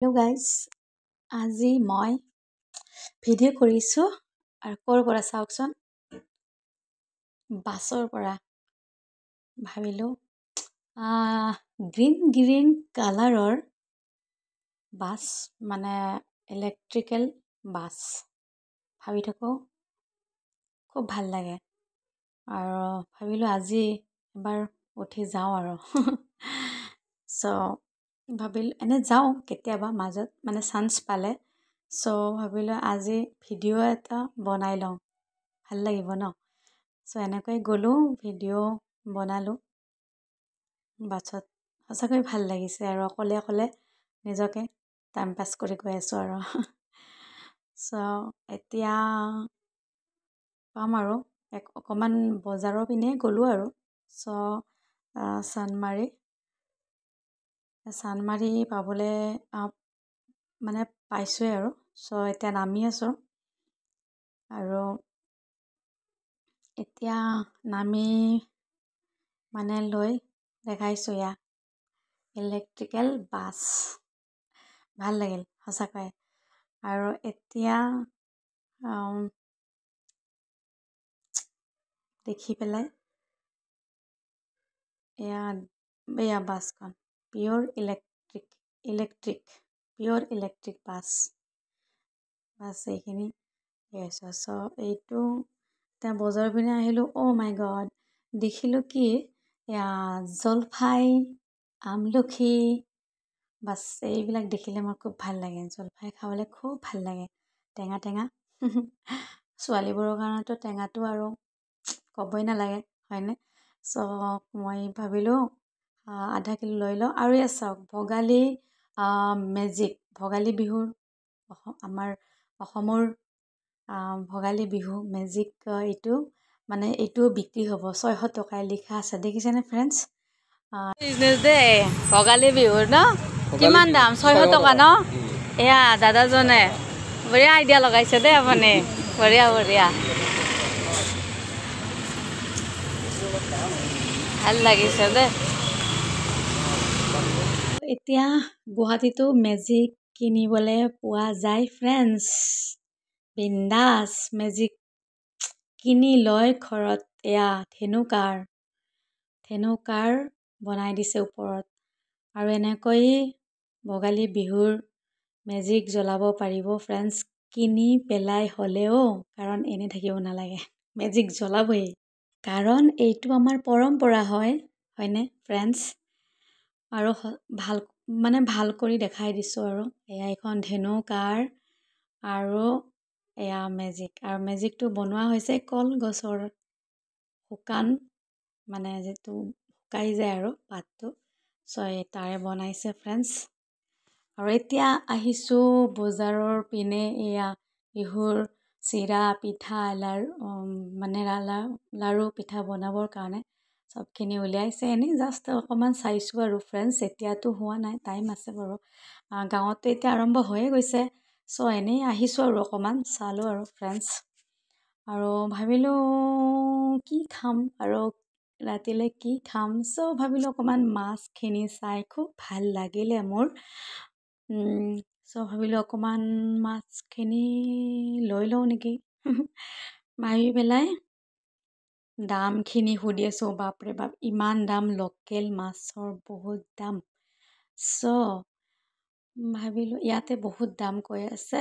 Hello' guys, আজি মই video' কৰিছোঁ আৰু ক'ৰ পৰা চাওকচোন, বাছৰ পৰা। ভাবিলোঁ গ্ৰীণ কালাৰৰ বাছ, মানে ইলেক্ট্ৰিকেল বাছ। ভাবি থাকোঁ খুব ভাল লাগে আৰু ভাবিলোঁ আজি এবাৰ উঠি যাওঁ আৰু ভাবিলোঁ এনে যাওঁ কেতিয়াবা মাজত, মানে চান্স পালে। ভাবিলোঁ আজি ভিডিঅ' এটা বনাই লওঁ, ভাল লাগিব ন। এনেকৈ গ'লোঁ, ভিডিঅ' বনালোঁ বাছত। সঁচাকৈ ভাল লাগিছে আৰু অকলে অকলে নিজকে টাইম পাছ কৰি গৈ আছোঁ আৰু এতিয়া পাম আৰু অকণমান বজাৰৰ পিনে গ'লোঁ আৰু চানমাৰি পাবলৈ মানে পাইছোঁৱে আৰু এতিয়া নামি আছোঁ আৰু এতিয়া নামি মানে লৈ দেখাইছোঁ এয়া ইলেক্ট্ৰিকেল বাছ। ভাল লাগিল সঁচাকৈ। আৰু এতিয়া দেখি পেলাই এয়া বাছখন পিয়'ৰ ইলেক্ট্ৰিক বাছ এইখিনি গৈছোঁ। এইটো এতিয়া বজাৰৰ পিনে আহিলোঁ। অ' মাই গড, দেখিলোঁ কি এয়া জলফাই, আমলখি, বাছ এইবিলাক দেখিলে মোৰ খুব ভাল লাগে। জলফাই খাবলৈ খুব ভাল লাগে, টেঙা টেঙা ছোৱালীবোৰৰ কাৰণেতো টেঙাটো আৰু ক'বই নালাগে, হয়নে? মই ভাবিলোঁ আধা কিলো লৈ লওঁ। আৰু এয়া চাওক, ভোগালী মেজিক, ভোগালী বিহুৰ আমাৰ অসমৰ ভোগালী বিহু মেজিক, এইটো মানে এইটো বিক্ৰী হ'ব 600 টকাই লিখা আছে, দেখিছেনে ফ্ৰেণ্ডছ? বিজনেছ দেই, ভোগালী বিহুৰ ন, কিমান দাম? 600 টকা ন। এয়া দাদাজনে বঢ়িয়া আইডিয়া লগাইছে দেই আপুনি, বঢ়িয়া বঢ়িয়া, ভাল লাগিছে দেই। এতিয়া গুৱাহাটীতো মেজিক কিনিবলৈ পোৱা যায় ফ্ৰেণ্ডছ। বিন্দাছ মেজিক কিনি লৈ ঘৰত এয়া ধেনু কাৰ বনাই দিছে ওপৰত। আৰু এনেকৈ ভোগালী বিহুৰ মেজিক জ্বলাব পাৰিব ফ্ৰেণ্ডছ, কিনি পেলাই হ'লেও, কাৰণ এনেই থাকিব নালাগে, মেজিক জ্বলাবই, কাৰণ এইটো আমাৰ পৰম্পৰা হয়নে ফ্ৰেণ্ডছ? আৰু ভাল কৰি দেখাই দিছোঁ আৰু এয়া এখন ধেনু কাৰ আৰু এয়া মেজিক। আৰু মেজিকটো বনোৱা হৈছে কলগছৰ শুকান, মানে যিটো শুকাই যায় আৰু পাতটো, তাৰে বনাইছে ফ্ৰেণ্ডছ। আৰু এতিয়া আহিছোঁ বজাৰৰ পিনে, এয়া বিহুৰ চিৰা, পিঠা, লাৰু পিঠা বনাবৰ কাৰণে চবখিনি উলিয়াইছে। এনেই জাষ্ট অকণমান চাইছোঁ আৰু ফ্ৰেণ্ডছ, এতিয়াতো হোৱা নাই, টাইম আছে বাৰু। গাঁৱততো এতিয়া আৰম্ভ হৈয়ে গৈছে। এনেই আহিছোঁ আৰু অকণমান চালোঁ আৰু ফ্ৰেণ্ডছ। আৰু ভাবিলোঁ কি খাম আৰু ৰাতিলৈ কি খাম। ভাবিলোঁ অকণমান মাছখিনি চাই খুব ভাল লাগিলে মোৰ। ভাবিলোঁ অকণমান মাছখিনি লৈ লওঁ নেকি ভাবি পেলাই দামখিনি সুধি আছোঁ। বাপৰে বাপ, ইমান দাম, লোকেল মাছৰ বহুত দাম। ভাবিলোঁ ইয়াতে বহুত দাম কৈ আছে,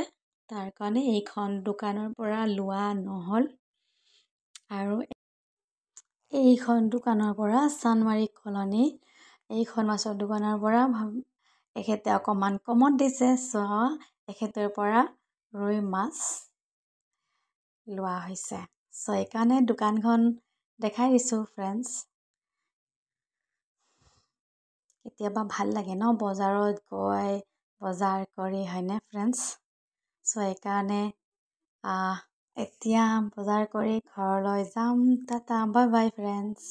তাৰ কাৰণে এইখন দোকানৰ পৰা লোৱা নহ'ল। আৰু এইখন দোকানৰ পৰা, চানমাৰি কলনী, এইখন মাছৰ দোকানৰ পৰা এখেতে অকণমান কমত দিছে। এখেতৰ পৰা ৰৈ মাছ লোৱা হৈছে। এইকাৰণে দোকানখন দেখাই দিছোঁ ফ্ৰেণ্ডছ। কেতিয়াবা ভাল লাগে ন বজাৰত গৈ বজাৰ কৰি, হয়নে ফ্ৰেণ্ডছ? এইকাৰণে এতিয়া বজাৰ কৰি ঘৰলৈ যাম। Tata, bye bye friends.